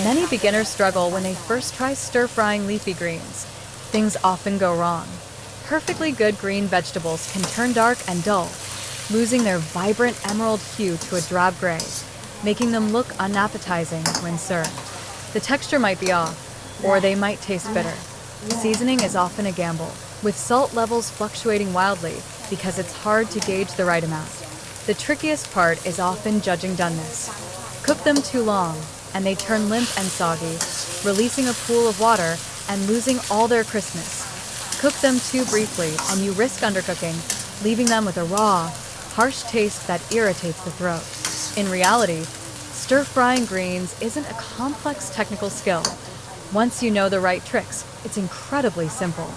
Many beginners struggle when they first try stir-frying leafy greens. Things often go wrong. Perfectly good green vegetables can turn dark and dull, losing their vibrant emerald hue to a drab gray, making them look unappetizing when served. The texture might be off, or they might taste bitter. Seasoning is often a gamble, with salt levels fluctuating wildly because it's hard to gauge the right amount. The trickiest part is often judging doneness. Cook them too long, and they turn limp and soggy, releasing a pool of water and losing all their crispness. Cook them too briefly, and you risk undercooking, leaving them with a raw, harsh taste that irritates the throat. In reality, stir-frying greens isn't a complex technical skill. Once you know the right tricks, it's incredibly simple.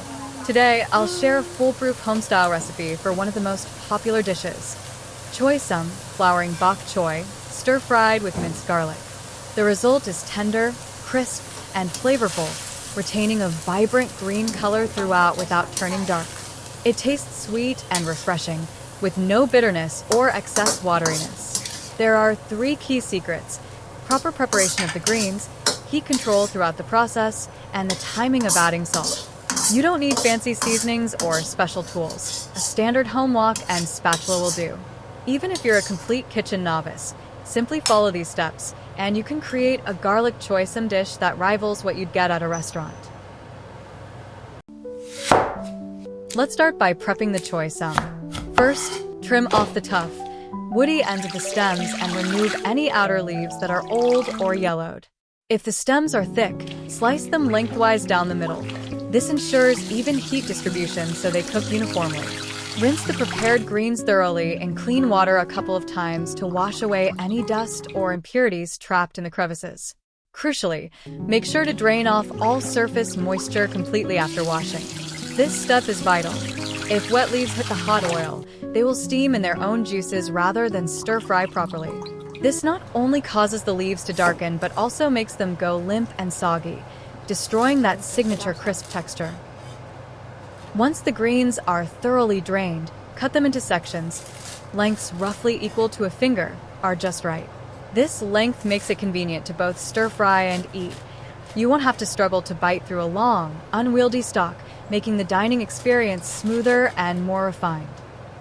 Today, I'll share a foolproof home-style recipe for one of the most popular dishes. Choy sum, flowering bok choy, stir-fried with minced garlic. The result is tender, crisp, and flavorful, retaining a vibrant green color throughout without turning dark. It tastes sweet and refreshing, with no bitterness or excess wateriness. There are 3 key secrets: proper preparation of the greens, heat control throughout the process, and the timing of adding salt. You don't need fancy seasonings or special tools. A standard home wok and spatula will do. Even if you're a complete kitchen novice, simply follow these steps, and you can create a garlic choy sum dish that rivals what you'd get at a restaurant. Let's start by prepping the choy sum. First, trim off the tough, woody ends of the stems and remove any outer leaves that are old or yellowed. If the stems are thick, slice them lengthwise down the middle. This ensures even heat distribution so they cook uniformly. Rinse the prepared greens thoroughly in clean water a couple of times to wash away any dust or impurities trapped in the crevices. Crucially, make sure to drain off all surface moisture completely after washing. This step is vital. If wet leaves hit the hot oil, they will steam in their own juices rather than stir-fry properly. This not only causes the leaves to darken but also makes them go limp and soggy, destroying that signature crisp texture. Once the greens are thoroughly drained, cut them into sections. Lengths roughly equal to a finger are just right. This length makes it convenient to both stir-fry and eat. You won't have to struggle to bite through a long, unwieldy stalk, making the dining experience smoother and more refined.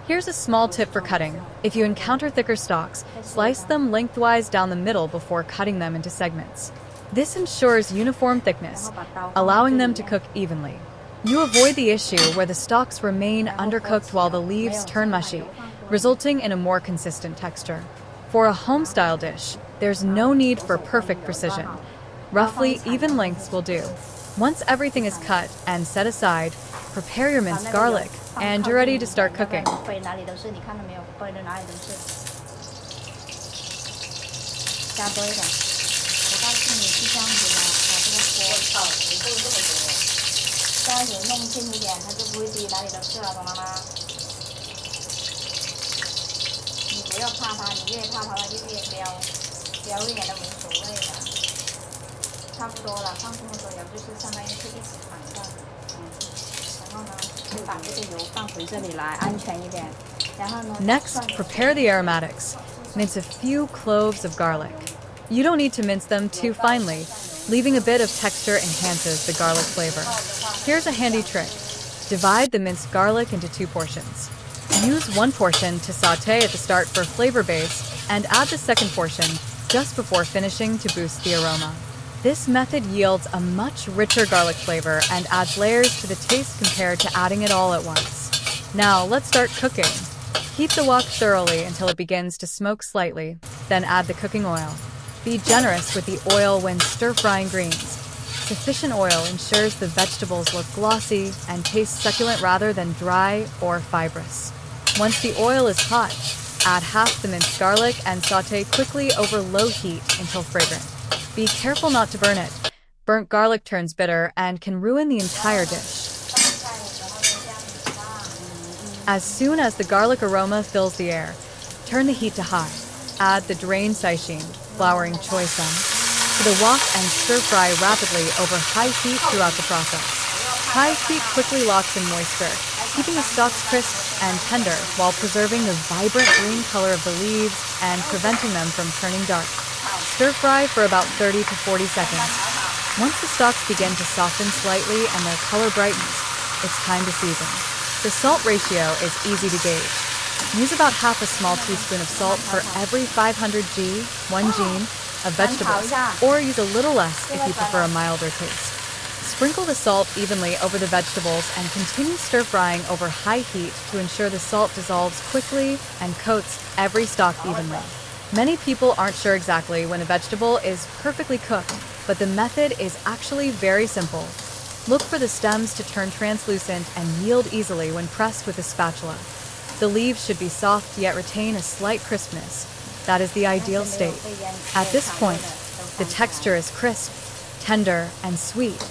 Here's a small tip for cutting. If you encounter thicker stalks, slice them lengthwise down the middle before cutting them into segments. This ensures uniform thickness, allowing them to cook evenly. You avoid the issue where the stalks remain undercooked while the leaves turn mushy, resulting in a more consistent texture. For a home-style dish, there's no need for perfect precision. Roughly even lengths will do. Once everything is cut and set aside, prepare your minced garlic, and you're ready to start cooking. Next, prepare the aromatics. Mince a few cloves of garlic. You don't need to mince them too finely. Leaving a bit of texture enhances the garlic flavor. Here's a handy trick. Divide the minced garlic into 2 portions. Use one portion to sauté at the start for flavor base, and add the second portion just before finishing to boost the aroma. This method yields a much richer garlic flavor and adds layers to the taste compared to adding it all at once. Now let's start cooking. Heat the wok thoroughly until it begins to smoke slightly, then add the cooking oil. Be generous with the oil when stir-frying greens. Sufficient oil ensures the vegetables look glossy and taste succulent rather than dry or fibrous. Once the oil is hot, add half the minced garlic and sauté quickly over low heat until fragrant. Be careful not to burn it. Burnt garlic turns bitter and can ruin the entire dish. As soon as the garlic aroma fills the air, turn the heat to high. Add the drained sashimi, flowering choy sum, to the wok and stir-fry rapidly over high heat throughout the process. High heat quickly locks in moisture, keeping the stalks crisp and tender while preserving the vibrant green color of the leaves and preventing them from turning dark. Stir fry for about 30 to 40 seconds. Once the stalks begin to soften slightly and their color brightens, it's time to season. The salt ratio is easy to gauge. Use about half a small teaspoon of salt for every 500 g, 1 gene, of vegetables, or use a little less if you prefer a milder taste. Sprinkle the salt evenly over the vegetables and continue stir-frying over high heat to ensure the salt dissolves quickly and coats every stalk evenly. Many people aren't sure exactly when a vegetable is perfectly cooked, but the method is actually very simple. Look for the stems to turn translucent and yield easily when pressed with a spatula. The leaves should be soft yet retain a slight crispness. That is the ideal state. At this point, the texture is crisp, tender, and sweet.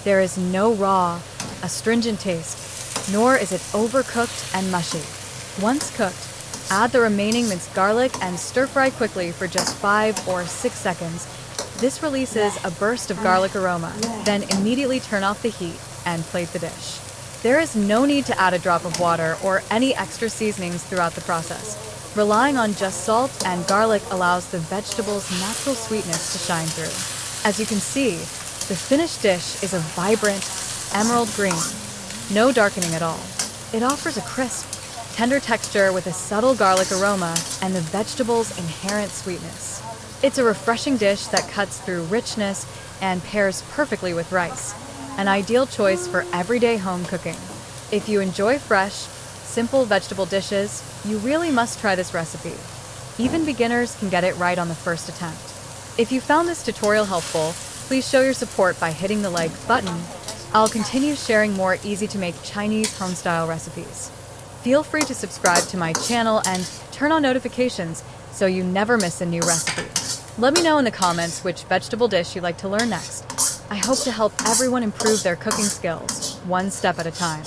There is no raw, astringent taste, nor is it overcooked and mushy. Once cooked, add the remaining minced garlic and stir-fry quickly for just 5 or 6 seconds. This releases a burst of garlic aroma, then immediately turn off the heat and plate the dish. There is no need to add a drop of water or any extra seasonings throughout the process. Relying on just salt and garlic allows the vegetable's natural sweetness to shine through. As you can see, the finished dish is a vibrant emerald green, no darkening at all. It offers a crisp, tender texture with a subtle garlic aroma and the vegetable's inherent sweetness. It's a refreshing dish that cuts through richness and pairs perfectly with rice, an ideal choice for everyday home cooking. If you enjoy fresh, simple vegetable dishes, you really must try this recipe. Even beginners can get it right on the first attempt. If you found this tutorial helpful, please show your support by hitting the like button. I'll continue sharing more easy-to-make Chinese home-style recipes. Feel free to subscribe to my channel and turn on notifications so you never miss a new recipe. Let me know in the comments which vegetable dish you'd like to learn next. I hope to help everyone improve their cooking skills, one step at a time.